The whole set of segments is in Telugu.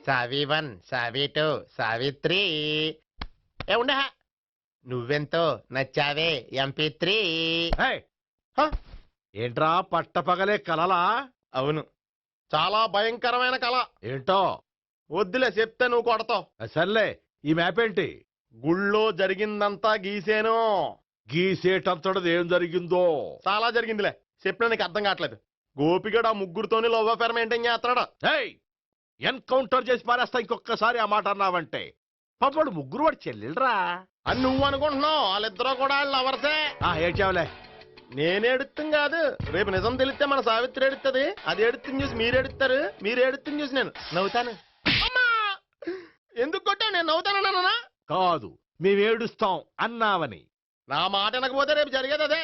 సావి 1 సావి 2 సావిత్రి ఏ ఉండ నువ్వెంతో నచ్చావే MP3. ఏంట్రా పట్టపగలే కలలా? అవును, చాలా భయంకరమైన కళ. ఏంటో వద్దులే, చెప్తే నువ్వు కొడతావు. సర్లే, ఈ మ్యాప్ ఏంటి? గుళ్ళో జరిగిందంతా గీసేను. గీసేటంతటది ఏం జరిగిందో? చాలా జరిగిందిలే, చెప్పినా నీకు అర్థం కావట్లేదు. గోపిగడు ఆ ముగ్గురుతోని లవ్ అఫేర్ మెయింటైన్ చేస్తున్నాడు. ఎన్కౌంటర్ చేసి పారేస్తా ఇంకొకసారి ఆ మాట అన్నావంటే. పాపడు ముగ్గురు వాడు చెల్లెలరా అని నువ్వు అనుకుంటున్నావు, వాళ్ళిద్దరూ కూడా వాళ్ళు లవర్సే. ఏడ్చావులే. నేను ఎడుతుంది కాదు, రేపు నిజం తెలిస్తే మన సావిత్రి ఎడుతుంది. అది ఎడుతుంది చూసి మీరు ఎడుతారు, మీరు ఎడుతుంది చూసి నేను నవ్వుతాను. అమ్మా, ఎందుకు కొట్టా? నేను నవ్వుతానన్నా కాదు, మేమేడుస్తాం అన్నావని. నా మాట వినకపోతే రేపు జరిగేది అదే.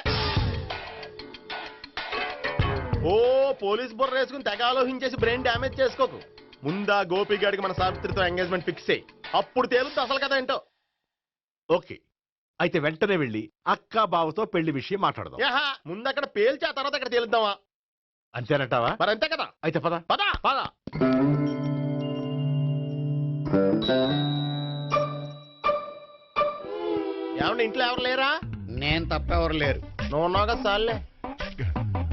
ఓ పోలీస్ బుర్ర వేసుకుని తెగ ఆలోచించేసి బ్రెయిన్ డ్యామేజ్ చేసుకోకు. ముందా గోపిగాడికి మన సావిత్రితో ఎంగేజ్మెంట్ ఫిక్స్ అయ్యి అప్పుడు తేలుతుంది అసలు కదా ఏంటో. ఓకే, అయితే వెంటనే వెళ్ళి అక్క బావతో పెళ్లి విషయం మాట్లాడదాం. ముందు అక్కడ పేల్చి ఆ తర్వాత అక్కడ తేలుద్దామా? అంతేనంటావా? మరి అంతే కదా. అయితే పద పద పద. ఏమండి, ఇంట్లో ఎవరు లేరా? నేను తప్పెవరు లేరు. నువ్వు ఉన్నావు కదా సార్లే.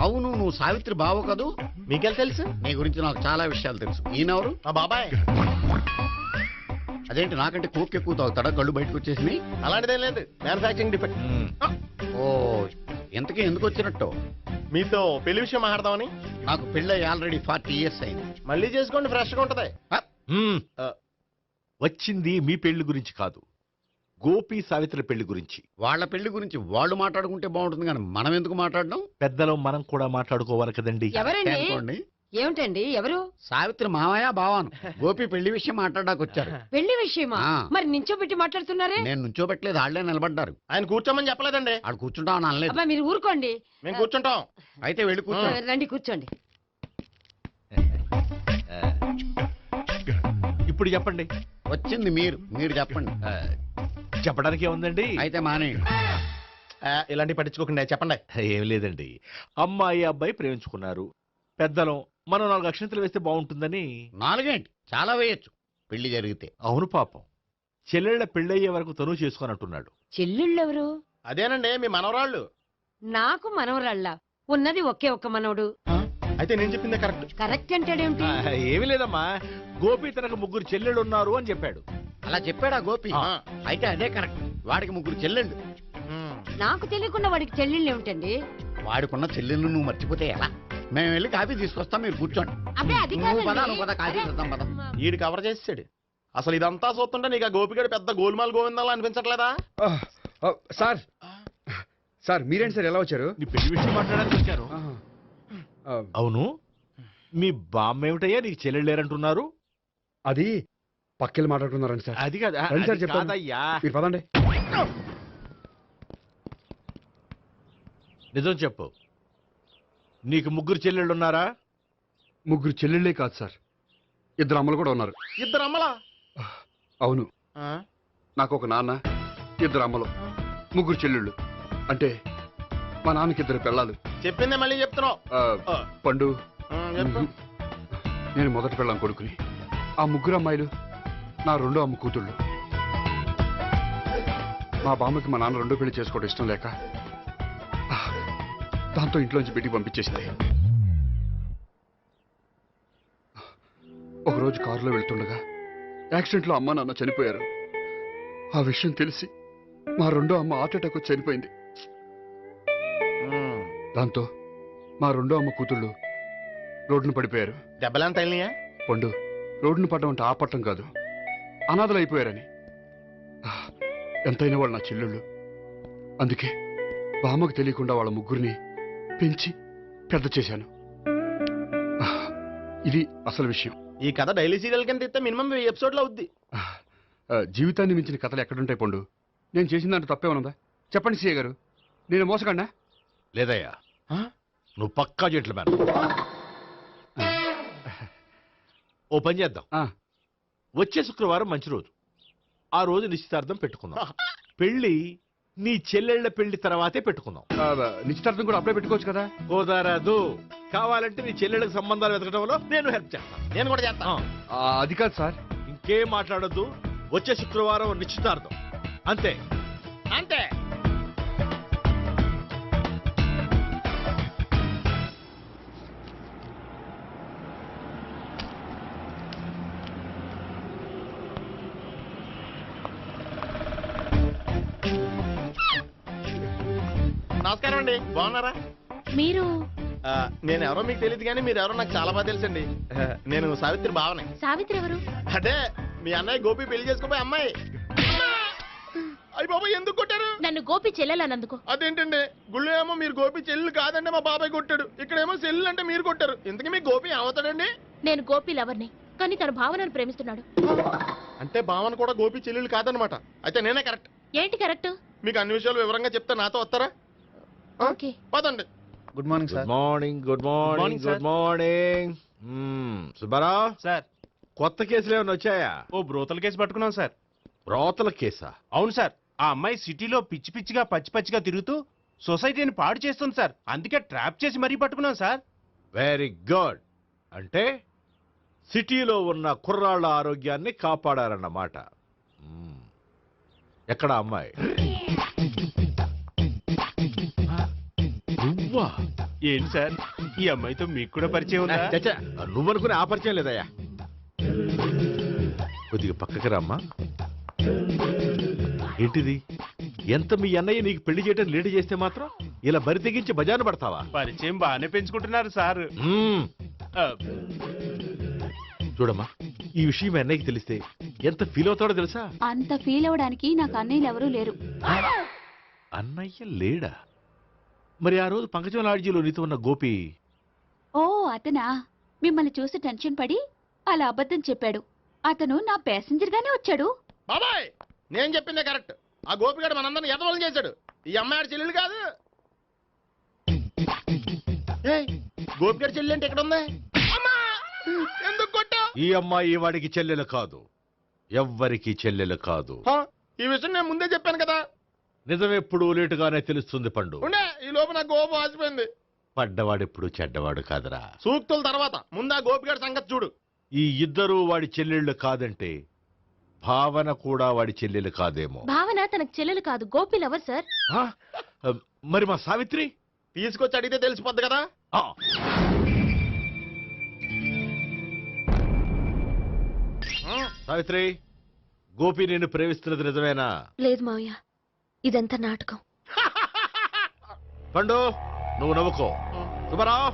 అవును, నువ్వు సావిత్రి బావు కదూ? మీకెళ్ళి తెలుసు? నీ గురించి నాకు చాలా విషయాలు తెలుసు. ఈయనెవరు? మా బాబాయ్. అదేంటి, నాకంటే కోక్ ఎక్కువ తాగుతాడా? గళ్ళు బయటకు వచ్చేసి. అలాంటిదేం లేదు, మ్యానుఫాక్చరింగ్ డిఫెక్ట్. ఓ, ఎంతకీ ఎందుకు వచ్చినట్టు? మీతో పెళ్లి విషయం మాట్లాడదామని. నాకు పెళ్ళి ఆల్రెడీ 40 years అయింది. మళ్ళీ చేసుకోండి, ఫ్రెష్ గా ఉంటది. వచ్చింది మీ పెళ్లి గురించి కాదు, గోపి సావిత్రి పెళ్లి గురించి. వాళ్ళ పెళ్లి గురించి వాళ్ళు మాట్లాడుకుంటే బాగుంటుంది, కానీ మనం ఎందుకు మాట్లాడడం? పెద్దలో మనం కూడా మాట్లాడుకోవాలి కదండి. అనుకోండి. ఏమిటండి, ఎవరు? సావిత్రి మామయ్య బావాను. గోపి పెళ్లి విషయం మాట్లాడడానికి వచ్చారు. పెళ్లి విషయమా? మరి నించోబెట్టి మాట్లాడుతున్నారే? నేను నుంచోబెట్టలేదు, ఆళ్లే నిలబడ్డారు. ఆయన కూర్చోమని చెప్పలేదండి. ఆడు కూర్చుంటామని అనలేదు. అబ్బా, మీరు ఊరుకోండి. మేము కూర్చుంటాం. అయితే వెళ్ళి కూర్చో. రండి, కూర్చోండి. ఇప్పుడు చెప్పండి. వచ్చింది మీరు, మీరు చెప్పండి. చెప్పడానికి ఏముందండి? అయితే మానే. ఇలాంటివి పట్టించుకోకుండా చెప్పండి. ఏం లేదండి, అమ్మాయి అబ్బాయి ప్రేమించుకున్నారు. పెద్దలం మనం 4 అక్షంతలు వేస్తే బాగుంటుందని. 4 ఏంటి, చాలా వేయచ్చు పెళ్లి జరిగితే. అవును, పాపం చెల్లెళ్ళ పెళ్ళయ్యే వరకు తను చేసుకొని అంటున్నాడు. చెల్లెళ్ళెవరు? అదేనండి, మీ మనవరాళ్ళు. నాకు మనవరాళ్ళ ఉన్నది ఒకే ఒక్క మనవడు. అయితే నేను చెప్పిందే కరెక్ట్. కరెక్ట్ అంటాడేమిటి? ఏమి లేదమ్మా, గోపి తనకు 3 చెల్లెళ్ళు ఉన్నారు అని చెప్పాడు. అలా చెప్పాడా గోపి? అయితే అదే కరెక్ట్. వాడికి 3 చెల్లెళ్ళు. నాకు తెలియకుండా వాడికి చెల్లెళ్ళు ఏమిటండి? వాడికున్న చెల్లెళ్ళు నువ్వు మర్చిపోతే ఎలా? మేము వెళ్ళి కాఫీ తీసుకొస్తాం, మీరు కూర్చోండి. అబ్బే, అది నువ్వు పద, కాదండి. నువ్వు పద, కాఫీ చేద్దాం పద. ఈడు కవర్ చేసాడు. అసలు ఇదంతా చూస్తుంటే నీకు ఆ గోపిగడు పెద్ద గోల్మాల్ గోవిందాలు అనిపించట్లేదా? సార్ సార్ మీరేంటి సార్ ఎలా వచ్చారు? నీ పెళ్లి విషయం మాట్లాడడానికి వచ్చాను. అవును, మీ బామ్మ ఏమిటయ్యా నీకు చెల్లెళ్ళు లేరంటున్నారు? అది పక్కెళ్ళి మాట్లాడుతున్నారండి సార్. అది కాదు, రండి సార్, అది చెప్తాను. కాదయ్యా. మీరు పదండి. నిజం చెప్పు, నీకు 3 చెల్లెళ్ళు ఉన్నారా? 3 చెల్లెళ్ళే కాదు సార్, 2 అమ్మలు కూడా ఉన్నారు. 2 అమ్మలా? అవును, నాకు ఒక నాన్న, 2 అమ్మలు, 3 చెల్లెళ్ళు. అంటే మా నాన్నకి 2 పిల్లలు. చెప్పిందే మళ్ళీ చెప్తున్నావు. పండు, చెప్పు. నేను మొదటి పిల్లం కొడుకుని. ఆ 3 అమ్మాయిలు నా 2వ అమ్మ కూతుళ్ళు. మా బామ్మకి మా నాన్న 2వ పెళ్లి చేసుకోవడం ఇష్టం లేక దాంతో ఇంట్లోంచి పెట్టి పంపించేసింది. ఒకరోజు కారులో వెళ్తుండగా యాక్సిడెంట్లో అమ్మ నాన్న చనిపోయారు. ఆ విషయం తెలిసి మా 2వ అమ్మ హార్ట్ అటాక్ వచ్చి చనిపోయింది. దాంతో మా 2వ అమ్మ కూతుళ్ళు రోడ్డును పడిపోయారు. దెబ్బలంత అయినాయా? పండు, రోడ్డును పడ్డం అంటే ఆ పట్టం కాదు, అనాథలు అయిపోయారని. ఎంతైనా వాళ్ళు నా చెల్లెళ్ళు. అందుకే బామ్మకు తెలియకుండా వాళ్ళ 3 పెంచి పెద్ద చేశాను. ఇది అసలు విషయం. ఈ కథ డైలీ సీరియల్ కింద ఇస్తే మినిమం 1000 ఎపిసోడ్లు అవుద్ది. జీవితాన్ని మించిన కథలు ఎక్కడుంటాయి పండు? నేను చేసిన దాంట్లో తప్పేమనుందా? చెప్పండి సీఏ గారు, నేను మోసగండా? లేదయ్యా, నువ్వు పక్కా జెంట్లమన్. ఓ పని చేద్దాం, వచ్చే శుక్రవారం మంచి రోజు. ఆ రోజు నిశ్చితార్థం పెట్టుకుందాం. పెళ్లి నీ చెల్లెళ్ళ పెళ్లి తర్వాతే పెట్టుకుందాం. నిశ్చితార్థం కూడా అప్పుడే పెట్టుకోవచ్చు కదా. కుదరదు. కావాలంటే నీ చెల్లెళ్ళకి సంబంధాలు వెతకడంలో నేను హెల్ప్ చేస్తాను. నేను కూడా చేస్తా. అది కాదు సార్. ఇంకేం మాట్లాడొద్దు. వచ్చే శుక్రవారం నిశ్చితార్థం. అంతే. అంతే. నమస్కారం అండి, బాగున్నారా? మీరు నేను ఎవరో మీకు తెలియదు కానీ మీరు ఎవరో నాకు చాలా బాగా తెలుసండి. నేను సావిత్రి భావనే. సావిత్రి ఎవరు? అంటే మీ అన్నయ్య గోపి పెళ్లి చేసుకోపోయి అమ్మాయి. అయ్యి బాబాయ్, ఎందుకు కొట్టారు? నన్ను గోపి చెల్లెలన్నందుకు. అదేంటండి, గుళ్ళు ఏమో మీరు గోపి చెల్లు కాదండి మా బాబాయ్ కొట్టాడు, ఇక్కడేమో చెల్లు అంటే మీరు కొట్టారు. ఇంతకీ మీ గోపి ఏమవుతాడండి? నేను గోపి లవర్ని, కానీ తన భావనను ప్రేమిస్తున్నాడు. అంటే భావన కూడా గోపి చెల్లెలు కాదనమాట. అయితే నేనే కరెక్ట్. ఏంటి కరెక్ట్? మీకు అన్ని విషయాలు వివరంగా చెప్తే నాతో వస్తారా? ఓకే. పదండి. Good morning good sir. Morning. Good morning. Morning, good morning. Subbarao, sir, కొత్త కేసులు ఏమైనా వచ్చాయా? ఓ బ్రోతల కేసు పట్టుకున్నాం సార్. రోతల కేసా? అవును సార్, ఆ అమ్మాయి సిటీలో పిచ్చి పిచ్చిగా పచ్చి పచ్చిగా తిరుగుతూ సొసైటీని పాడు చేస్తుంది సార్. అందుకే ట్రాప్ చేసి మరీ పట్టుకున్నాం సార్. Very good. అంటే సిటీలో ఉన్న కుర్రాళ్ళ ఆరోగ్యాన్ని కాపాడారన్నమాట. ఎక్కడ అమ్మాయి? నువ్వా? ఏంటి సార్, ఈ అమ్మాయితో మీకు కూడా పరిచయం ఉందా? చచ్చా, నువ్వనుకునే ఆ పరిచయం లేదయ్యా. కొద్దిగా పక్కకి రమ్మా. ఏంటిది? ఎంత మీ అన్నయ్య నీకు పెళ్లి చేయడం లేట్ చేస్తే మాత్రం ఇలా బరి తెగించి బజారు పడతావా? పరిచయం బాగానే పెంచుకుంటున్నారు సార్. చూడమ్మా, ఈ విషయం మీ అన్నయ్యకి తెలిస్తే ఎంత ఫీల్ అవుతాడో తెలుసా? అంత ఫీల్ అవడానికి నాకు అన్నయ్యలు ఎవరూ లేరు. అన్నయ్య లేడా? మరి ఆ రోజు పంకజం లాడ్జీలో నీతో ఉన్న గోపి? ఓ అతనా? మిమ్మల్ని చూసి టెన్షన్ పడి అలా అబద్ధం చెప్పాడు. అతను నా ప్యాసింజర్ గానే వచ్చాడు. బాబాయ్, నేను చెప్పిందే కరెక్ట్. ఆ గోపిగాడు మనందరిని ఎదవలం చేశాడు. ఈ అమ్మాయి చెల్లెలు కాదు. గోపిగాడి చెల్లి అంటే ఎక్కడ ఉంది? అమ్మా! ఎందుకు కొట్టా? ఈ అమ్మాయి వాడికి చెల్లెలు కాదు. ఎవ్వరికి చెల్లెలు కాదు. ఈ విషయం నేను ముందే చెప్పాను కదా. నిజమెప్పుడు లేటుగానే తెలుస్తుంది పండు. ఉండే, ఈ లోపు నాకు గోపం ఆసిపోయింది. పడ్డవాడెప్పుడు చెడ్డవాడు కాదురా. సూక్తుల తర్వాత ముందు ఆ గోపిగాడి సంగతి చూడు. ఈ ఇద్దరూ వాడి చెల్లెళ్ళు కాదంటే భావన కూడా వాడి చెల్లెలు కాదేమో. భావన తనకు చెల్లెలు కాదు, గోపి లవర్ సార్. ఆ? మరి మా సావిత్రి? తీసుకొచ్చి అడిగితే తెలిసిపోద్ది కదా. ఆ. సావిత్రి, గోపి నిన్ను ప్రేమిస్తున్నది నిజమేనా? లేదు మావయ్య, ఇదంతా నాటకం. పండు, నువ్వు నవ్వుకో. సుబ్బారావు,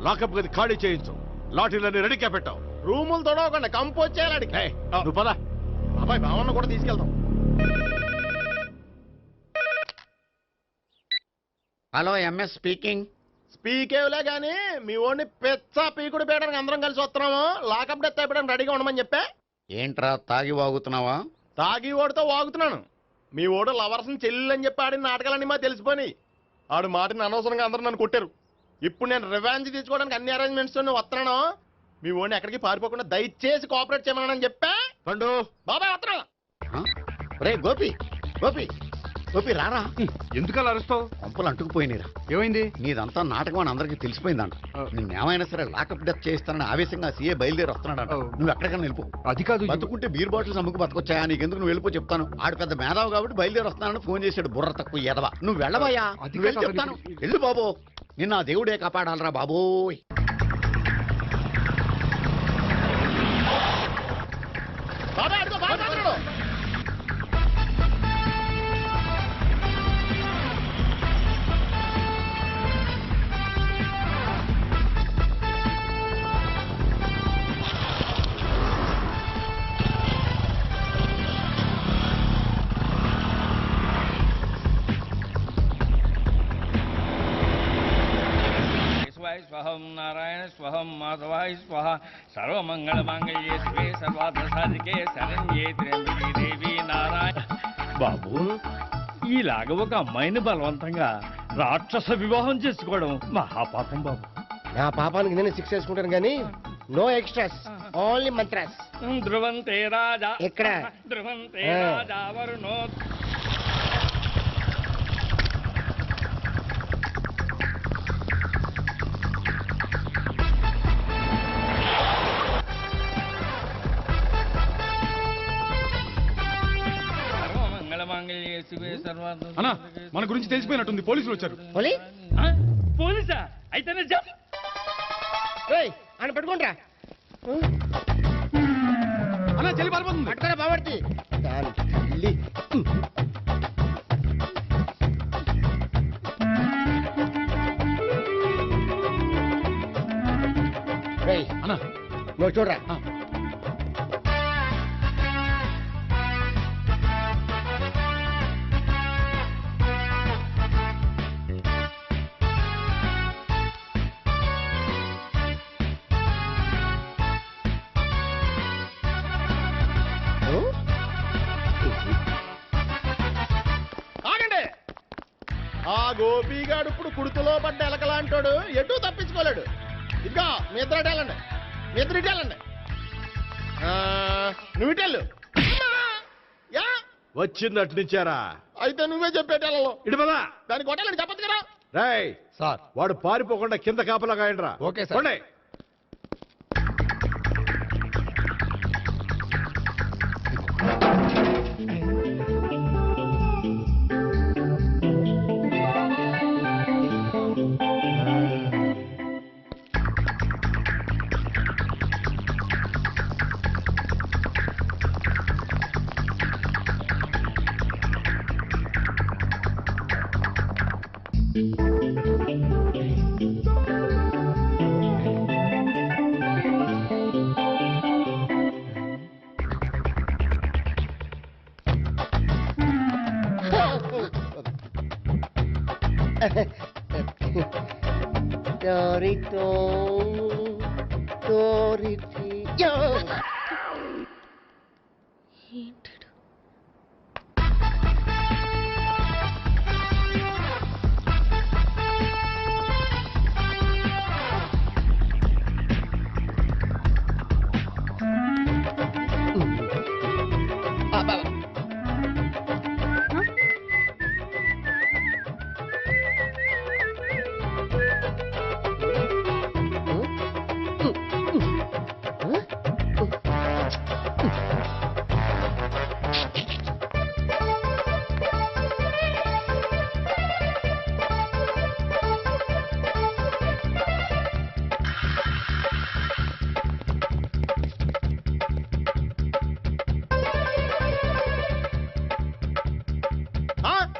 లాకప్ గది ఖాళీ చేయించు. లాఠీలన్నీ రెడీగా పెట్టావు. రూములు తొడవకుండా కంపోజ్ చేయాలి అడిగి. ఏయ్, నువ్వు పద. అబ్బాయి భావన కూడా తీసుకెళ్తాం. Hello, MS speaking. స్పీకేవ్లే గానీ మీ ఓడిని పెచ్చ పీకుడు పేయడానికి అందరం కలిసి వస్తున్నాము. లాకప్ డెత్ అయిపోయడానికి రెడీగా ఉండమని చెప్పా. ఏంట్రా తాగి వాగుతున్నావా? తాగి ఓడితో వాగుతున్నాను. మీ ఓడు లవర్స్ని చెల్లెలు అని చెప్పి ఆడిన నాటకాలన్నీ మా తెలిసిపోయి ఆడు మాటని అనవసరంగా అందరూ నన్ను కొట్టారు. ఇప్పుడు నేను రివెంజ్ తీసుకోవడానికి అన్ని అరేంజ్మెంట్స్ వస్తున్నాను. మీ ఓడిని ఎక్కడికి పారిపోకుండా దయచేసి కోఆపరేట్ చేయమని చెప్పా. పండు, బాబాయ్ వస్తున్నా. రే గోపి, గోపి, గోపి రారా. ఎందుకు అలా అరుస్తావు? పంపులు అంటుకుపోయినరా. ఏమైంది? నీదంతా నాటకం అని అందరికీ తెలిసిపోయిందంట. నిన్నేమైనా సరే లాకప్ డెత్ చేస్తానని ఆవేశంగా సీఏ బయలుదేరి వస్తున్నాడంట. నువ్వు ఎక్కడికైనా వెళ్ళిపో. అది కాదు. బతుకుంటే బీర్ బాటిల్స్ అమ్ముకు బతకొచ్చాయా? నీకెందుకు? నువ్వు వెళ్ళిపో చెప్తాను. ఆడు పెద్ద మేధావు కాబట్టి బయలుదేరి వస్తున్నానని ఫోన్ చేశాడు. బుర్ర తక్కువ ఎదవా. నువ్వు వెళ్ళవయ్యా. అది నువ్వు వెళ్ళి కాదు. చెప్తాను. వెళ్ళు బాబో. నిన్న ఆ దేవుడే కాపాడాలరా బాబోయ్. బాబాయ్ అడుగు, బాబాయ్ అడుగు. స్వహం నారాయణ స్వహం మాధవాయ స్వహ సర్వమంగళమాంగళ్యే శివే సర్వార్థ సాధికే శరణ్యే త్ర్యంబకే దేవి నారాయణ. బాబు, ఈలాగ ఒక అమ్మాయిని బలవంతంగా రాక్షస వివాహం చేసుకోవడం మహాపాపం బాబు. నా పాపానికి నేను శిక్ష చేసుకుంటాను కానీ నో ఎక్స్ట్రాస్, ఓన్లీ మంత్రాస్. ధ్రువంతే రాజా ఎక్కడ? ధ్రువంతే రాజా వరుణో. అన్నా మన గురించి తెలిసిపోయినట్టుంది, పోలీసులు వచ్చారు. పోలీసా? అయితేనే జప్. ఆయన పట్టుకుంటా అన్నా చెల్లి పారిపోతుంది. పట్టుకోరా బాబర్తి అన్నా నువ్వు చూడరా. ఆగండి. ఆ గోపిగాడు ఇప్పుడు కుడుతులో పడ్డ ఎలకలాంటాడు, ఎటు తప్పించుకోలేడు. ఇదిగో మీ ఇద్దరు ఇటాలండి, మీ ఇద్దరు ఇటాలండి. నువ్వు ఇటెళ్ళు. యా వచ్చింది అటు నుంచారా? అయితే నువ్వే చెప్పేటాలలో ఇటు పదా. దాన్ని కొట్టాలని చెప్పదు కదా. రేయ్ సార్ వాడు పారిపోకుండా కింద కాపలా కాయండిరా. Okay sir. పోండి.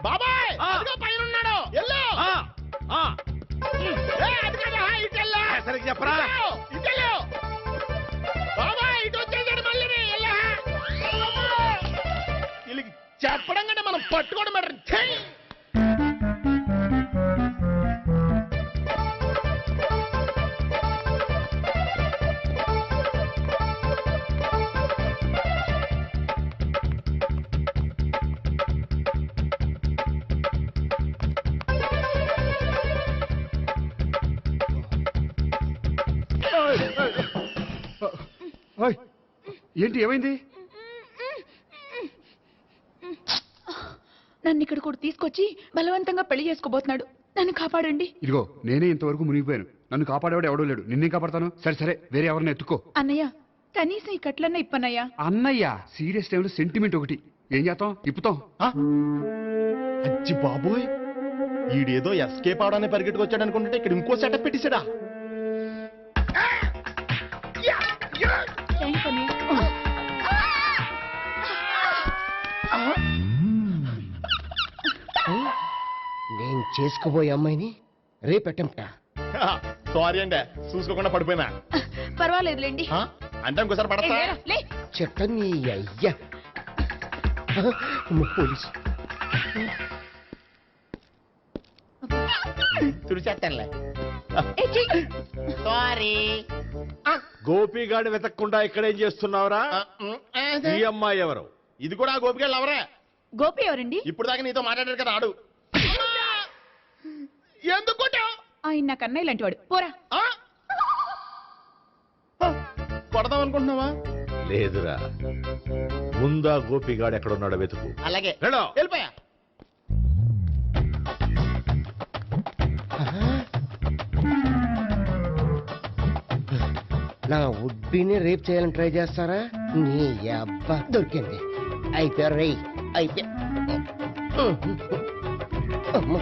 బాబాయ్ పైన ఉన్నాడు. ఎల్లో సరిగ్గా చెప్పరా? ఇటెళ్ళు బాబాయ్. ఇటు వచ్చేసాడు మళ్ళీ. వీళ్ళకి చెప్పడం కంటే మనం పట్టుకోవడం బెటర్. ఏంటి ఏమైంది? నన్ను ఇక్కడ కూడా తీసుకొచ్చి బలవంతంగా పెళ్లి చేసుకోబోతున్నాడు. నన్ను కాపాడండి. ఇదిగో నేనే ఇంతవరకు మునిగిపోయాను, నన్ను కాపాడేవాడు ఎవడో లేడు, నిన్నే కాపాడతాను. సరే సరే వేరే ఎవరిని ఎత్తుకో. అన్నయ్య కనీసం ఈ కట్లన్నా ఇప్పన్నయ్యా. అన్నయ్య సీరియస్ టైంలో సెంటిమెంట్ ఒకటి. ఏం చేస్తాం? ఇప్పుతాం. అచ్చి బాబోయ్, ఈడేదో ఎస్కేప్ అవడానికి పరిగెట్టుకొచ్చాడు అనుకుంటే ఇక్కడ ఇంకో సెటప్ పెట్టేశాడా. థ్యాంక్స్ అన్నయ్య. నేను చేసుకోబోయే అమ్మాయిని రేపెట్టంట. సారీ అండి, చూసుకోకుండా పడిపోయినా. పర్వాలేదులేండి. అంటే ఇంకోసారి పడతా. చెత్త నీ అయ్యా. పోలీసు తుడిచేస్తానులే. సారీ. గోపిగాడి వెతకకుండా ఇక్కడేం చేస్తున్నావురా? ఈ అమ్మాయి ఎవరు? ఇది కూడా ఆ గోపిగాళ్ళు ఎవరే? గోపి ఎవరండి? ఇప్పుడు దాకా నీతో మాట్లాడారు కదా ఆడు. ఎందుకు ఆయన నాకు అన్నయ్య లాంటి వాడు. పోరా. కొడదాం అనుకుంటున్నావా? లేదురా, ముందా గోపిగాడు ఎక్కడున్నాడో వెతుకు. అలాగే వెళ్ళు. వెళ్ళిపోయా. నా ఉడ్బీని రేప్ చేయాలని ట్రై చేస్తారా? నీ అబ్బా దొరికింది. అయిపోయారు రై. అయిపోయా. అమ్మో.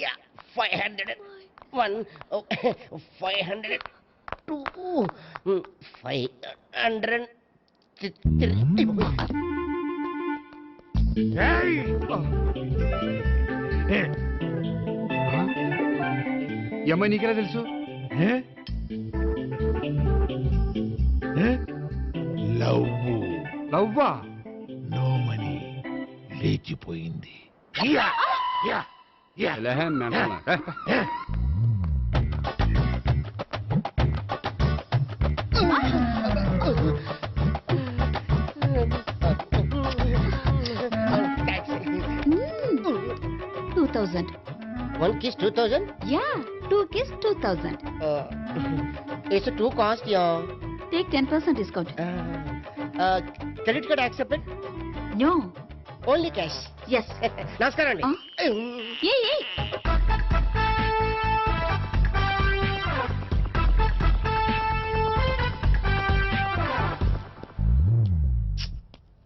Yeah, 501, 502, 503. ఈ అమ్మాయి నీకెలా తెలుసు? లవ్వా? నో మనీ లేచిపోయింది. ఎలాహే మేనమామ. Taxi. 2000. One kiss 2000. Yeah, 2 kiss 2000. It's too cost, yeah. Take 10% discount. Credit card accepted? No. Only cash. Yes. నమస్కారం అండి. Hey.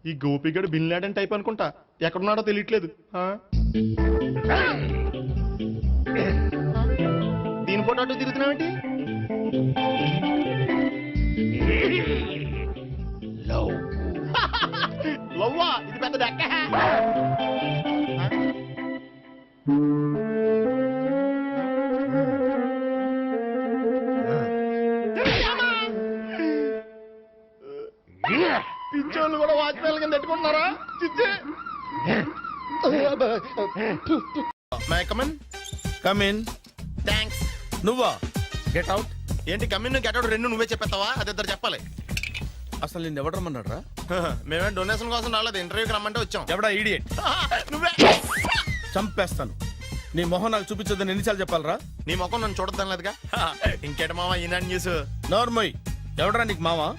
ఈ గోపిగడు బిన్ లాడెన్ టైప్ అనుకుంటా, ఎక్కడున్నాడో తెలియట్లేదు. ఆ? దీని ఫోటో అటు తిరుగుతున్నావేంటి? లవ్వా? ఇది పెద్ద డెక్క. పిచ్చోళ్ళు కూడా వాచ్మెన్ కింద పెట్టుకుంటున్నారా? చిచ్చే. May come in. కమిన్. థ్యాంక్స్. నువ్వా? Get out. ఏంటి కమిన్ గెట్ అవుట్ రెండు నువ్వే చెప్పేస్తావా? అది ఇద్దరు చెప్పాలి. అసలు నిన్ను ఎవడు రమ్మన్నారా? మేమే డొనేషన్ కోసం రాలేదు, ఇంటర్వ్యూకి రమ్మంటే వచ్చాం. ఎవడా ఈడియట్? నువ్వే. చంపేస్తాను. నీ మొహం నాకు చూపించొద్దని ఎన్నిసార్లు చెప్పాలరా? నీ ముఖం నన్ను చూడద్దాం లేదుగా. ఇంకేట మామ ఈనాడు న్యూస్. నోర్మోయ్. ఎవడరా నీకు మావా?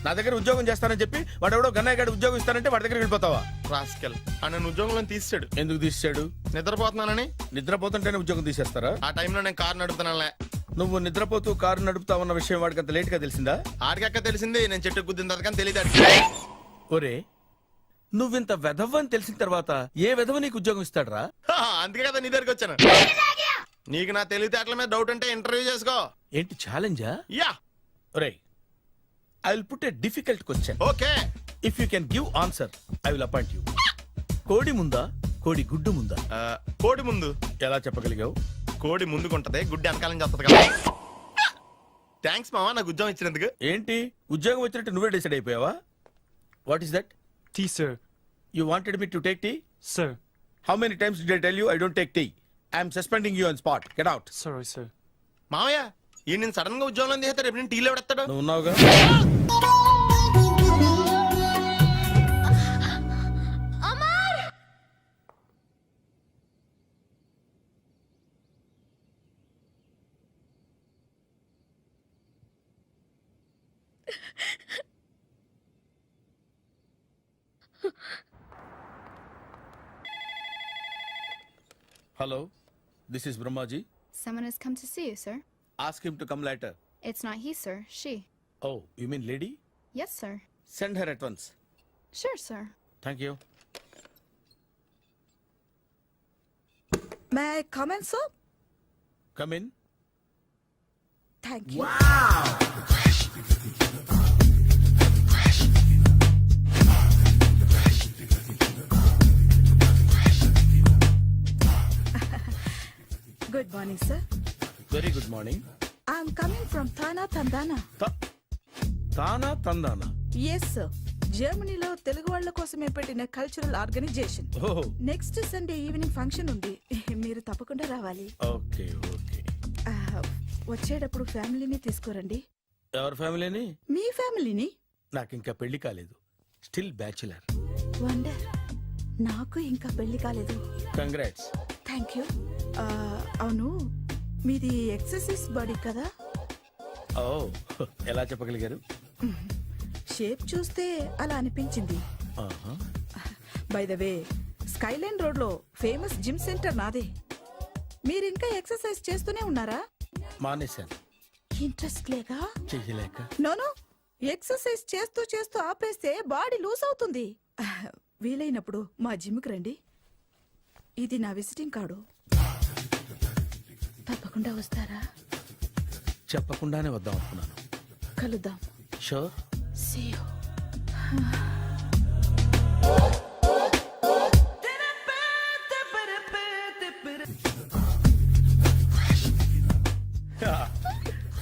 నా దగ్గర ఉద్యోగం చేస్తానని చెప్పి వాడు ఎవడో గన్నయ్య గారి ఉద్యోగం ఇస్తానంటే వాడి దగ్గర వెళ్ళిపోతావా? రాస్కెల్ నన్ను ఉద్యోగంలో తీసాడు. ఎందుకు తీసాడు? నిద్రపోతున్నానని. నిద్రపోతుంటేనే ఉద్యోగం తీసేస్తారా? ఆ టైంలో నేను కారు నడుపుతున్నానులే. నువ్వు నిద్రపోతూ కారు నడుపుతావన్న విషయం వాడికి అంత లేట్ గా తెలిసిందా? ఆడికక్క తెలిసింది, నేను చెట్టు గుద్దిన తర్వాత కానీ తెలియదు. ఒరే, నువ్వింత వెధవ్ అని తెలిసిన తర్వాత ఏ వెధవ నీకు ఉద్యోగం ఇస్తాడరా? అందుకే కదా నీ దగ్గరికి వచ్చాను. నీకు నా తెలివితేటల మీద డౌట్ అంటే ఇంటర్వ్యూ చేసుకో. ఏంటి ఛాలెంజా? యా. ఒరే, I will put a difficult question. Okay. If you can give answer I will appoint you. కోడి ముందా, కోడి గుడ్డు ముందా? కోడి ముందు. ఎలా చెప్పగలిగావు? కోడి ముందుకుంటది, గుడ్డి వెనకాలం చేస్తుంది కదా. థ్యాంక్స్ మామ నాకు ఉద్యోగం ఇచ్చినందుకు. ఏంటి ఉద్యోగం వచ్చినట్టు నువ్వే డిసైడ్ అయిపోయావా? What is that? Tea sir. You wanted me to take tea? Sir. How many times did I tell you I don't take tea? I'm suspending you on spot. Get out. Sorry sir. మామయ్య ఈ నేను సడన్ గా ఉద్యోగంలో తీస్తాడు, రేపు నేను టీలో పెడతాడు. నువ్వు ఉన్నావుగా. Hello, this is Brahmaji. Someone has come to see you, sir. Ask him to come later. It's not he, sir. She. Oh, you mean lady? Yes, sir. Send her at once. Sure, sir. Thank you. May I come in, sir? Come in. Thank you. Good morning, sir. Very good morning. I'm coming from Thana, Tandana. Thana, Tandana. Yes, sir. జర్మనీలో తెలుగు వాళ్ళ కోసమే పెట్టిన cultural organization. Oh, next Sunday evening function ఉంది, మీరు తప్పకుండా రావాలి. okay, okay. వచ్చేటప్పుడు ఫ్యామిలీని తీసుకురండి. ఎవరి ఫ్యామిలీని? మీ ఫ్యామిలీని. నాకు ఇంకా పెళ్లి కాలేదు. Still bachelor. వండర్. నాకు ఇంకా పెళ్లి కాలేదు. కంగ్రాట్స్. Thank you. అవును, మీది ఎక్సర్సైజ్ బాడీ కదా? ఓ, ఎలా చెప్పగలిగారు? షేప్ చూస్తే అలా అనిపించింది. By the way skyline road లో ఫేమస్ జిమ్ సెంటర్ నాదే. మీరు ఇంకా ఎక్సర్సైజ్ చేస్తూనే ఉన్నారా? మానేశాను, ఇంట్రెస్ట్ లేగా? చెయ్యలేక. నోను, ఎక్సర్సైజ్ చేస్తూ చేస్తూ ఆపేస్తే బాడీ లూజ్ అవుతుంది. వీలైనప్పుడు మా జిమ్కి రండి. ఇది నా విజిటింగ్ కార్డు. తప్పకుండా వస్తారా? చెప్పకుండానే వద్దాం అనుకున్నాను. కలుద్దాం. షూర్. See you.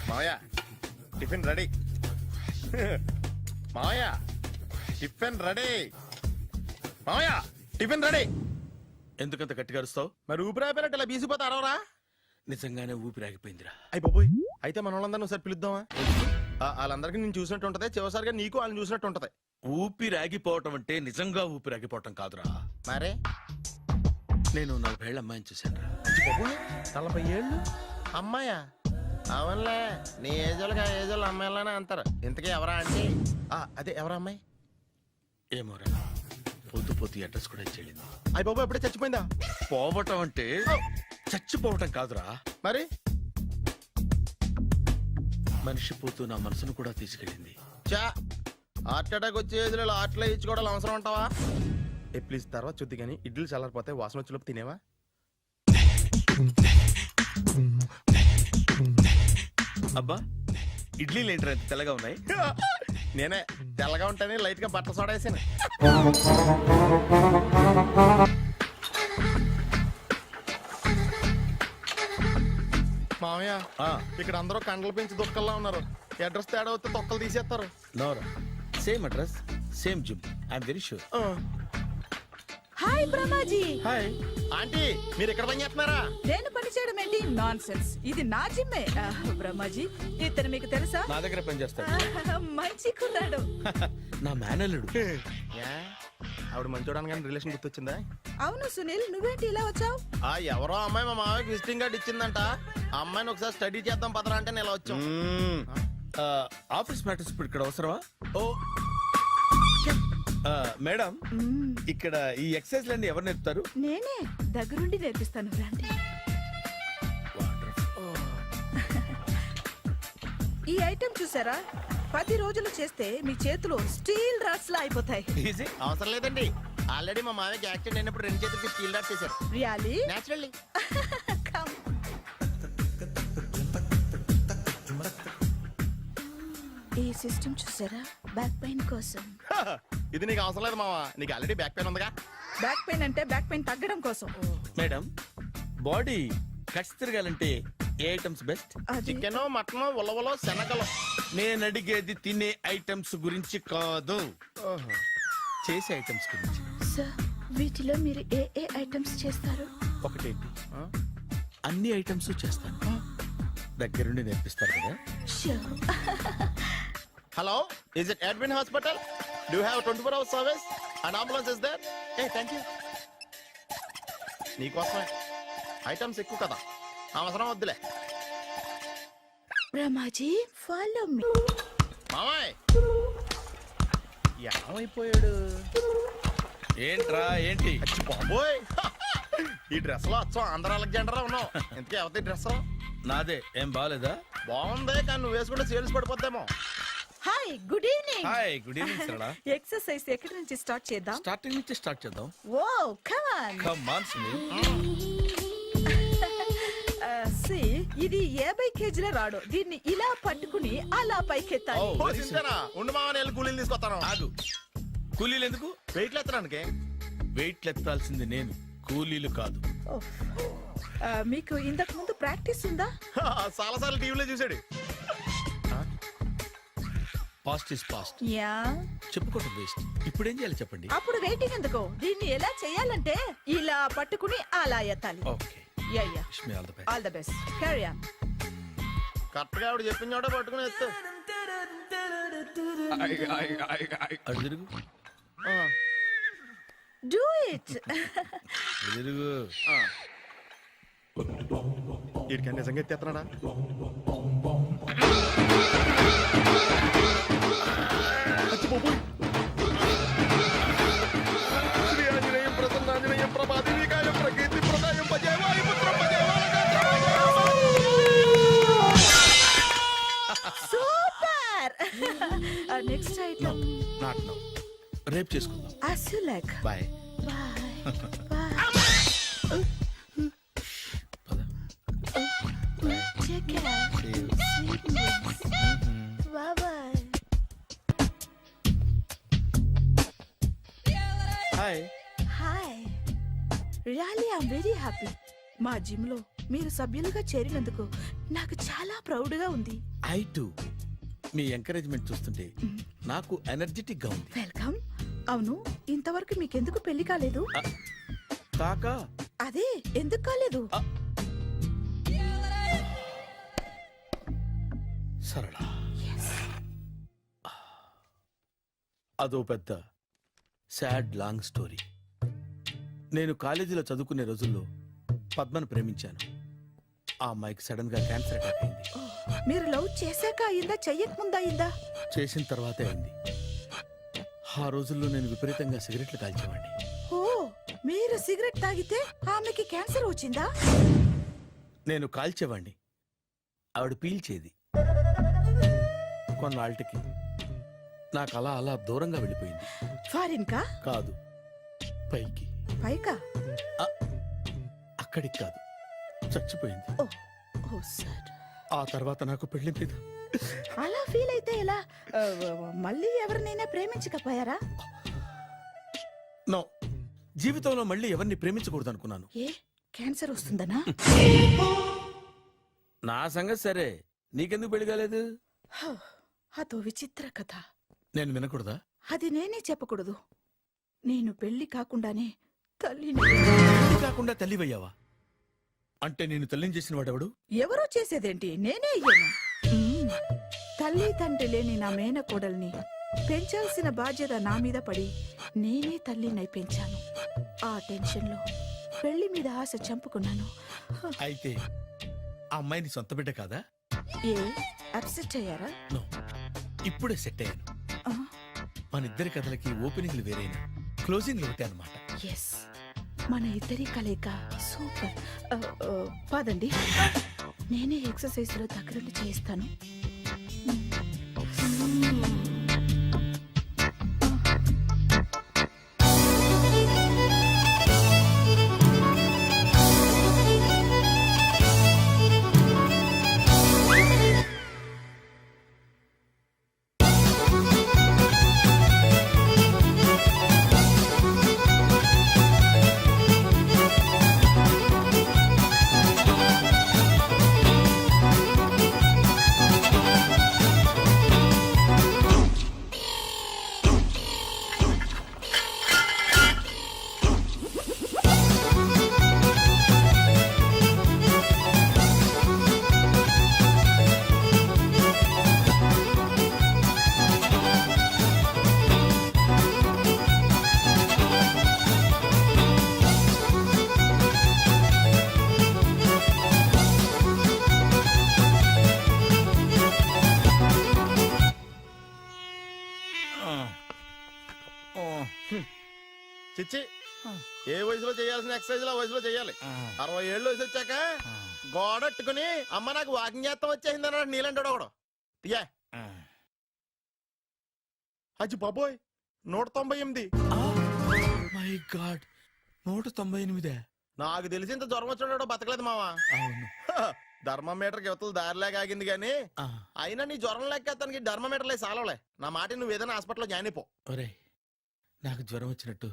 మావయ్య టిఫిన్ రెడీ. మావయ్య టిఫిన్ రెడీ. మావయ్య టిఫిన్ రెడీ. ఎందుకంత గట్టిగా అరుస్తావు? మరి ఊపిరాయిపోయినట్టు ఇలా బీసిపోతే అరవరా? నిజంగానే ఊపిరాగిపోయిందిరా. అయిపోయి అయితే మన వాళ్ళందరినీ ఒకసారి పిలుద్దామా? వాళ్ళందరికీ నేను చూసినట్టు ఉంటది, చివరిసారిగా నీకు వాళ్ళని చూసినట్టు ఉంటది. ఊపిరాగిపోవటం అంటే నిజంగా ఊపిరాగిపోవటం కాదురా. మరే నేను 40 ఏళ్ళ అమ్మాయిని చూశాను రా. 40 ఏళ్ళు అమ్మాయా? అవునులే, నీ ఏజోళ్ళకి ఆ ఏజోళ్ళు అమ్మాయిలానే అంటారు. ఇంతకీ ఎవరా అంటే? అదే ఎవరా అమ్మాయి? ఏమోరా, పొద్దు పొద్దు అడ్రస్ కూడా చెల్లింది. అయ్యి బాబు ఎప్పుడే చచ్చిపోయిందా? పోవటం అంటే చచ్చిపోవటం కాదురా, మరి మనిషి పోతూ నా మనసును కూడా తీసుకెళ్ళింది. చా హార్ట్ అటాక్ వచ్చే ఏజ్లో ఆటలో ఇచ్చుకోవడం అవసరం అంటావా? ప్లీజ్ తర్వాత చూద్ది కానీ ఇడ్లీ చల్లారిపోతే వాసన వచ్చేలోపు తినేవా? అబ్బా, ఇడ్లీ లేంటరా ఎంత తెల్లగా ఉన్నాయి? నేనే తెల్లగా ఉంటానే లైట్ గా బట్టలు సోడా వేసాను. మామయ్య ఇక్కడ అందరూ కండలు పెంచి దుక్కల్లా ఉన్నారు. అడ్రస్ తేడా వస్తే తొక్కలు తీసేస్తారు. నోరా, same address same gym, I'm very sure. Hi Brahmaji. Hi aunty, మీరు ఇక్కడ పని చేస్తున్నారా? నేను పని చేయడం ఏంటి? Nonsense. ఇది నా జిమ్మే. బ్రహ్మాజీ, ఇతను మీకు తెలుసా? నా దగ్గర పని చేస్తాడు. మంచి కుర్రాడు. నా మేనల్లుడు. ఆవిడ మంచోడానికి కానీ రిలేషన్ గుర్తొచ్చిందా? అవును సునీల్, నువ్వేంటి ఇలా వచ్చావు? ఎవరో అమ్మాయి మా మామయ్యకి విజిటింగ్ కార్డు ఇచ్చిందంట. ఆ అమ్మాయిని ఒకసారి స్టడీ చేద్దాం పదరా అంటే నేను ఇలా వచ్చాం. ఆఫీస్ మ్యాటర్స్ ఇప్పుడు ఇక్కడ అవసరమా? ఓ మేడం, ఇక్కడ ఈ ఎక్సర్సైజ్ లన్నీ ఎవరు నేర్పుతారు? నేనే దగ్గరుండి నేర్పిస్తాను, రండి. ఈ ఐటెం చూసారా? 10 రోజులు చేస్తే మీ చేతులు స్టీల్ రాట్స్ లా అయిపోతాయి. అవసరం లేదండి, ఆల్రెడీ మా మామయ్యకి యాక్సిడెంట్ అయినప్పుడు 2 చేతులకి స్టీల్ డాట్ చేశారు. రియల్లీ? నేచురల్లీ. ఈ సిస్టమ్ చూసారా? బ్యాక్ పెయిన్ కోసం. ఇది నీకు అవసరం లేదు మావా, నీకు ఆల్రెడీ బ్యాక్ పెయిన్ ఉందిగా. బ్యాక్ పెయిన్ అంటే బ్యాక్ పెయిన్ తగ్గడం కోసం. మేడం, బాడీ కట్స్ తిరగాలంటే ఏ ఐటమ్స్ బెస్ట్? చికెన్, మటన్, ఉలవలో, శనగలు. నేను అడిగేది తినే ఐటమ్స్ గురించి కాదు, చేసే ఐటమ్స్ గురించి. సార్, వీటిలో మీరు ఏ ఏ ఐటమ్స్ చేస్తారు? ఒకటేంటి, అన్ని ఐటమ్స్ చేస్తాను. దగ్గరుండి నేర్పిస్తారు కదా? Hello, is it admin hospital? Do have 24 hours service and ambulance is there? Thank you. నీకోసమే ఐటమ్స్ ఎక్కువ కదా, అవసరం వద్దులే. Ramaji, follow me. మామయ్య ఏమైపోయాడు? ఏంట్రా ఏంటి? బాబోయ్, ఈ డ్రెస్ లో వచ్చాం ఆంధ్ర అలెగ్జాండర్ ఉన్నావు. ఇంతకీ ఎవరి డ్రెస్? నాదే. ఏం బాగాలేదా? బాగుంది, కానీ నువ్వు వేసుకుంటే సేల్స్ పడిపోద్దేమో. Hi, good evening. Hi, good evening Sarala. Exercise ఎక్కడి నుంచి స్టార్ట్ చేద్దాం? స్టార్టింగ్ నుంచి స్టార్ట్ చేద్దాం. Oh come on. Come on Sunil. ఇది 50 కేజీల రాడు. దీన్ని ఇలా పట్టుకుని అలా పైకెత్తాలి. ఉండు మామని వెళ్ళి కూలీలు తీసుకొస్తాను. ఆగు, కూలీలు ఎందుకు? వెయిట్లు ఎత్తడానికి. వెయిట్లు ఎత్తాల్సింది నేను, కూలీలు కాదు. మీకు ఇంతకు ముందు ప్రాక్టీస్ ఉందా? చాలా సార్లు టీవీలో చూసాడు. Past is past. యా, చెప్పుకోవటం వేస్ట్. ఇప్పుడు ఏం చేయాలి చెప్పండి? అప్పుడు వెయిటింగ్ ఎందుకు? దీన్ని ఎలా చేయాలంటే ఇలా పట్టుకుని అలా ఎత్తాలి. Okay, yeah yeah, wish me all the best. All the best. Carry on. Correct గా ఆవిడ చెప్పిన చోట పట్టుకుని ఎత్తు. అటు తిరుగు, డూ ఇట్. అటు తిరుగు. వీడికి నిజంగా ఎత్తేస్తున్నాడా? నెక్స్ట్ ఐటమ్ నాట్ నో, రేపు చేసుకుందాం. as you like. బాయ్. Bye. Bye. Take care. Sweet dreams. Bye bye. హాయ్. హాయ్. Really I'm very happy. మా జిమ్ లో మీరు సభ్యులుగా చేరినందుకు నాకు చాలా ప్రౌడ్ గా ఉంది. I to. మీ ఎంకరేజ్మెంట్ చూస్తుంటే నాకు ఎనర్జెటిక్ గా ఉంది. వెల్కమ్. అవును, ఇంతవరకు మీకెందుకు పెళ్లి కాలేదు? కాకా అదే ఎందుకు కాలేదు? సరళ, అదో పెద్ద సాడ్ లాంగ్ స్టోరీ. నేను కాలేజీలో చదువుకునే రోజుల్లో పద్మను ప్రేమించాను. ఆ అమ్మాయికి సడన్ గా క్యాన్సర్ అటాక్ అయింది. మీరు లవ్ చేశాక అయిందా, చెయ్యక ముందా అయిందా? చేసిన తర్వాతే అయింది. ఆ రోజుల్లో నేను విపరీతంగా సిగరెట్లు కాల్చేవాడిని. ఓ, మీరు సిగరెట్ తాగితే ఆమెకి క్యాన్సర్ వచ్చిందా? నేను కాల్చేవాడిని, ఆవిడ పీల్చేది. కొన్నాళ్ళకి నాకు అలా అలా దూరంగా వెళ్ళిపోయింది. ఫారిన్ కా? కాదు, పైకి. పైకా? అక్కడికి కాదు, చచ్చిపోయింది. ఓ సార్. ఆ తర్వాత నాకు పెళ్లి మీద అలా ఫీల్ అయితే ఎలా? మళ్ళీ ఎవరినైనా ప్రేమించకపోయారా? నో, జీవితంలో మళ్ళీ ఎవరిని ప్రేమించకూడదు అనుకున్నాను. ఏ, క్యాన్సర్ వస్తుందనా? నా సంగతి సరే, నీకెందుకు పెళ్లి కాలేదు? అదో విచిత్ర కథ. నేను వినకూడదా? అది నేనే చెప్పకూడదు. నేను పెళ్లి కాకుండానే తల్లిని. పెళ్లి కాకుండా తల్లివయ్యావా? అంటే నేను తల్లిని చేసిన వాడెవడు? ఎవరో చేసేదేంటి, నేనే అయ్యాను. తల్లి తండ్రి లేని నా మేనకోడల్ని పెంచాల్సిన బాధ్యత నా మీద పడి నేనే తల్లినై పెంచాను. ఆ టెన్షన్లో పెళ్లి మీద ఆశ చంపుకున్నాను. అయితే ఆ అమ్మాయిని సొంత బిడ్డ కాదా? ఏ, అప్సెట్ అయ్యారా? నో, ఇప్పుడే సెట్ అయ్యాను. మన ఇద్దరి కథలకి ఓపెనింగ్లు వేరైనా క్లోజింగ్లు ఒకటే అన్నమాట. ఎస్, మన ఇద్దరి కలయిక సూపర్. పదండి, నేనే ఎక్సర్సైజ్ లో దగ్గరుండి చేయిస్తాను. చిచ్చి, ఏ వయసులో చేయాల్సిన ఎక్సర్సైజ్ ఆ వయసులో చేయాలి. 60 ఏళ్ళు వయసు వచ్చాక గోడట్టుకుని అమ్మ నాకు వాకింగ్ చేస్తాం వచ్చేసింది అన్నాడు నీలంటాడు ఒకడు. తీయా అచ్చి బాబోయ్, 198. My God, 198. నాకు తెలిసి ఇంత జ్వరం వచ్చాడు బతకలేదు మావా. అవును. ధర్మమీటర్ యువతలు దారిలాగా ఆగింది గానీ అయినా నీ జ్వరం లెక్క అతనికి ధర్మమీటర్లే సాలవలే. నా మాట నువ్వు ఏదైనా హాస్పిటల్లో జాయిన్ అయిపో. ఒరే, నాకు జ్వరం వచ్చినట్టు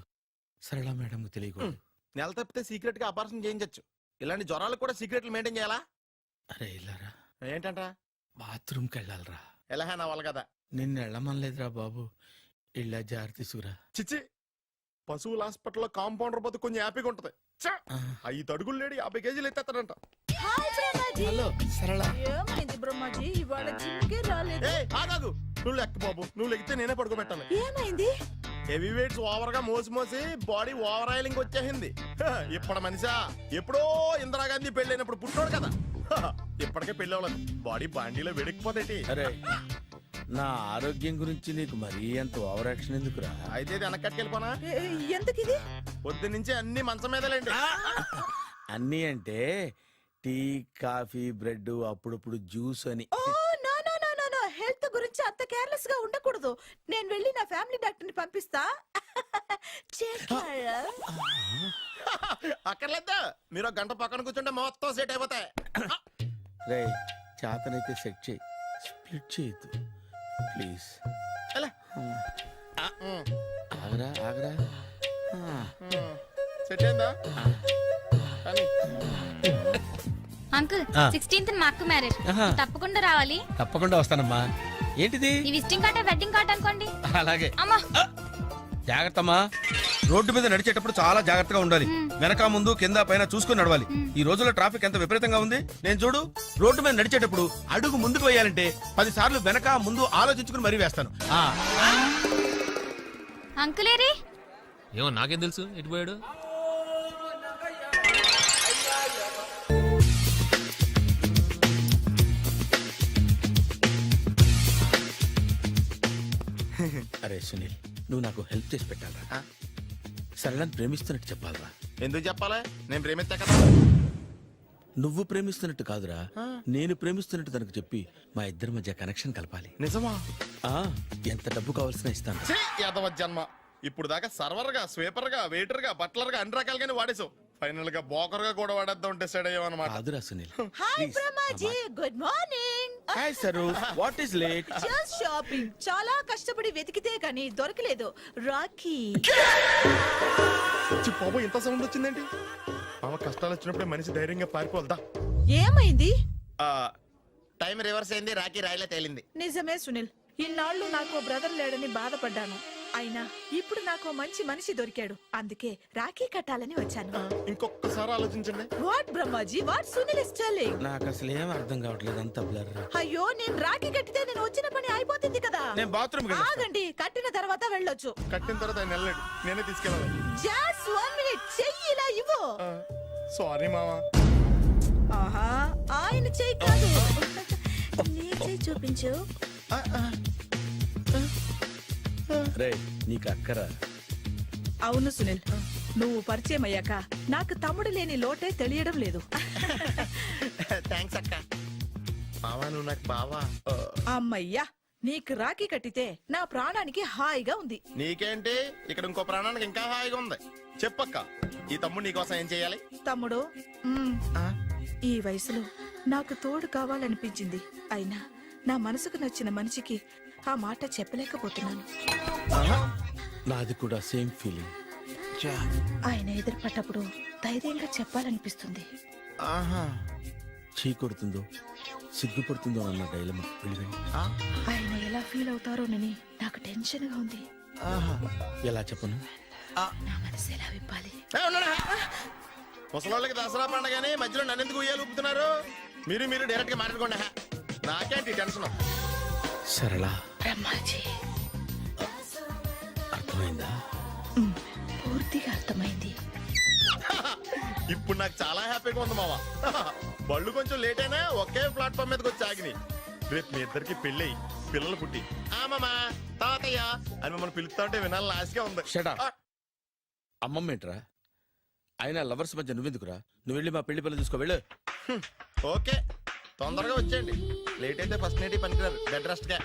సరళ మేడం తెలియకూడదు. నెల తప్పితే సీక్రెట్ గా ఆపరేషన్ చేయించచ్చు. ఇలాంటి జ్వరాలకు కూడా సీక్రెట్లు మెయింటైన్ చేయాలా? అరే ఇల్లారా, ఏంటంట? బాత్రూమ్కి వెళ్ళాలరా. ఎలా నా వాళ్ళ కదా. నిన్ను వెళ్ళమనలేదురా బాబు, ఇళ్ళ జారి తీసుకురా. చిచ్చి, పశువుల హాస్పిటల్లో కాంపౌండర్ బతు కొంచెం హ్యాపీగా ఉంటది. 5 అడుగులు లేడి 50 కేజీలు ఎత్తేస్తాడంట. హలో సరళ. ఏమైంది బ్రహ్మాజీ, ఇవాళ జిమ్కే రాలేదు? ఆగాగు, నువ్వు లెక్క బాబు, నువ్వు లెక్కితే నేనే పడుకోబెట్టాలి. ఏమైంది? హెవీ వెయిట్స్ ఓవర్ గా మోసి మోసి బాడీ ఓవర్ ఆయిలింగ్ వచ్చేసింది. ఇప్పుడు మనిషా ఎప్పుడో ఇందిరాగాంధీ పెళ్ళైనప్పుడు పుట్టినోడు కదా. ఇప్పటికే పెళ్ళి అవ్వలేదు, బాడీ బాండీలో వెడికిపోతేటి. అరే, నా ఆరోగ్యం గురించి నీకు మరీ అంత ఓవర్ యాక్షన్ ఎందుకురా? అయితే ఇది వెనకట్టుకెళ్ళిపోనా? ఎందుకు ఇది? పొద్దు నుంచి అన్ని మంచం మీదలేండి. అన్నీ అంటే టీ, కాఫీ, బ్రెడ్, అప్పుడప్పుడు జ్యూస్ అని. హెల్త్ గురించి నుంచి అంత కేర్లెస్ గా ఉండకూడదు. నేను వెళ్ళి నా ఫ్యామిలీ డాక్టర్ ని పంపిస్తా. చేస్తారా? అక్కర్లేదా, మీరు ఒక గంట పక్కన కూర్చుంటే మొత్తం సెట్ అయిపోతాయి. రే చేతనైతే సెట్ చేయి, స్ప్లిట్ చేయొద్దు ప్లీజ్. ఎలా? ఆగరా ఆగరా. సెట్ అయిందా? కానీ అంకుల్ 16th మా అక్క మ్యారేజ్, తప్పకుండా రావాలి. తప్పకుండా వస్తానమ్మా. ఏంటిది? ఈ విజిటింగ్ కార్డ్ వెడ్డింగ్ కార్డ్ అనుకోండి. అలాగే. అమ్మా జాగ్రత్తమ్మా. రోడ్డు మీద నడిచేటప్పుడు చాలా జాగ్రత్తగా ఉండాలి. వెనక ముందు కింద పైన చూసుకుని నడవాలి. ఈ రోజుల్లో ట్రాఫిక్ ఎంత విపరీతంగా ఉంది. నేను చూడు, రోడ్డు మీద నడిచేటప్పుడు అడుగు ముందుకు వేయాలంటే 10 సార్లు వెనక ముందు ఆలోచించుకుని మరీ వేస్తాను. అంకులేరి ఏమో నాకేం తెలుసు ఎటు పోయాడు. అరే సునీల్, నువ్వు నాకు హెల్ప్ చేసి పెట్టాలరా. సరళని ప్రేమిస్తున్నట్టు చెప్పాలరా. ఎందుకు చెప్పాలి? నేను ప్రేమిస్తా కదా. నువ్వు ప్రేమిస్తున్నట్టు కాదురా, నేను ప్రేమిస్తున్నట్టు తనకు చెప్పి మా ఇద్దరి మధ్య కనెక్షన్ కలపాలి. నిజమా? ఎంత డబ్బు కావాల్సిన ఇస్తాను. యాదవ జన్మ. ఇప్పుడు దాకా సర్వర్ గా, స్వీపర్ గా, వెయిటర్ గా, బట్లర్ గా అన్ని రకాలుగానే వాడేసావు. ఫైనల్ గా బోకర్ గా కూడా వాడేద్దాం డిసైడ్ అయ్యామన్నమాట. కాదురా Sunil. Hi Brahmaji, good morning. Hi sir, what is late? Just shopping. చాలా కష్టపడి వెతికితే గానీ దొరకలేదు. రాఖీ. బాబు ఇంత సౌండ్ వచ్చిందేంటి? బాబా కష్టాలు వచ్చినప్పుడే మనిషి ధైర్యంగా పారిపోదా. ఏమైంది? టైం రివర్స్ అయింది, రాఖీ రాయిలా తేలింది. నిజమే సునీల్, ఇన్నాళ్ళు నాకు బ్రదర్ లేడని బాధపడ్డాను. అయినా ఇప్పుడు నాకు మంచి మనిషి దొరికాడు. అందుకే రాఖీ కట్టాలని వచ్చాను. ఇంకొకసారి ఆలోచించండి. What Brahmaji, what Sunil is telling? నాకు అసలు ఏం అర్థం కావట్లేదు, అంత బ్లర్. అయ్యో, నేను రాఖీ కట్టితే నేను వచ్చిన పని అయిపోతుంది కదా. నేను బాత్రూమ్ ఆగండి, కట్టిన తర్వాత వెళ్ళొచ్చు. కట్టిన తర్వాత ఆయన వెళ్ళాడు, నేనే తీసుకెళ్ళాలి. జస్ట్ 1 minute, చెయ్యి ఇలా ఇవ్వు. సారీ మామా. ఆహా, ఆయన చెయ్యి కాదు, నీ చెయ్యి చూపించు. రే నీకు అక్కరా? అవును సునీల్, నువ్వు పరిచయం అయ్యాక నాకు తమ్ముడు లేని లోటే తెలియడం లేదు. థ్యాంక్స్ అక్క. బావా నువ్వు నాకు బావా. అమ్మయ్యా, నీకు రాఖీ కట్టితే నా ప్రాణానికి హాయిగా ఉంది. నీకేంటి, ఇక్కడ ఇంకో ప్రాణానికి ఇంకా హాయిగా ఉంది. చెప్పక్క, ఈ తమ్ముడు నీకోసం ఏం చేయాలి? తమ్ముడు, ఈ వయసులో నాకు తోడు కావాలనిపించింది. అయినా నా మనసుకు నచ్చిన మనిషికి ఆ మాట చెప్పలేకపోతున్నాను. నాది కూడా సేమ్ ఫీలింగ్. ఆయన ఎదురుపడ్డప్పుడు ధైర్యంగా చెప్పాలనిపిస్తుంది. చీ కొడుతుందో సిగ్గుపడుతుందో అన్న డైలమా. ఆయన ఎలా ఫీల్ అవుతారోనని నాకు టెన్షన్ గా ఉంది. ఎలా చెప్పను? నా మనసు ఎలా విప్పాలి? ముసలోళ్ళకి దసరా పండగని మధ్యలో నన్ను ఎందుకు ఉయ్యాలు ఊపుతున్నారు? మీరు డైరెక్ట్ గా మాట్లాడుకోండి. నాకేంటి టెన్షన్? సరళ, బ్రహ్మాజీ, అర్థమైందా? పూర్తిగా అర్థమైంది. ఇప్పుడు నాకు చాలా హ్యాపీగా ఉంది మావా. బళ్ళు కొంచెం లేట్ అయినా ఒకే ప్లాట్ఫామ్ మీదకి వచ్చి ఆగినాయి. రేపు మీ ఇద్దరికి పెళ్ళి పిల్లలు పుట్టి మామా తాతయ్య అని మమ్మల్ని పిలుస్తా ఉంటే వినాలని ఆశగా ఉంది. అమ్మమ్మ ఏంట్రా? అయినా లవర్స్ మధ్య నువ్వెందుకురా? నువ్వు వెళ్ళి మా పెళ్లి పిల్లలు చూసుకో వెళ్ళు. ఓకే, తొందరగా వచ్చేయండి. లేట్ అయితే ఫస్ట్ నైట్ పనికిరారు, బెడ్ రెస్ట్ గా.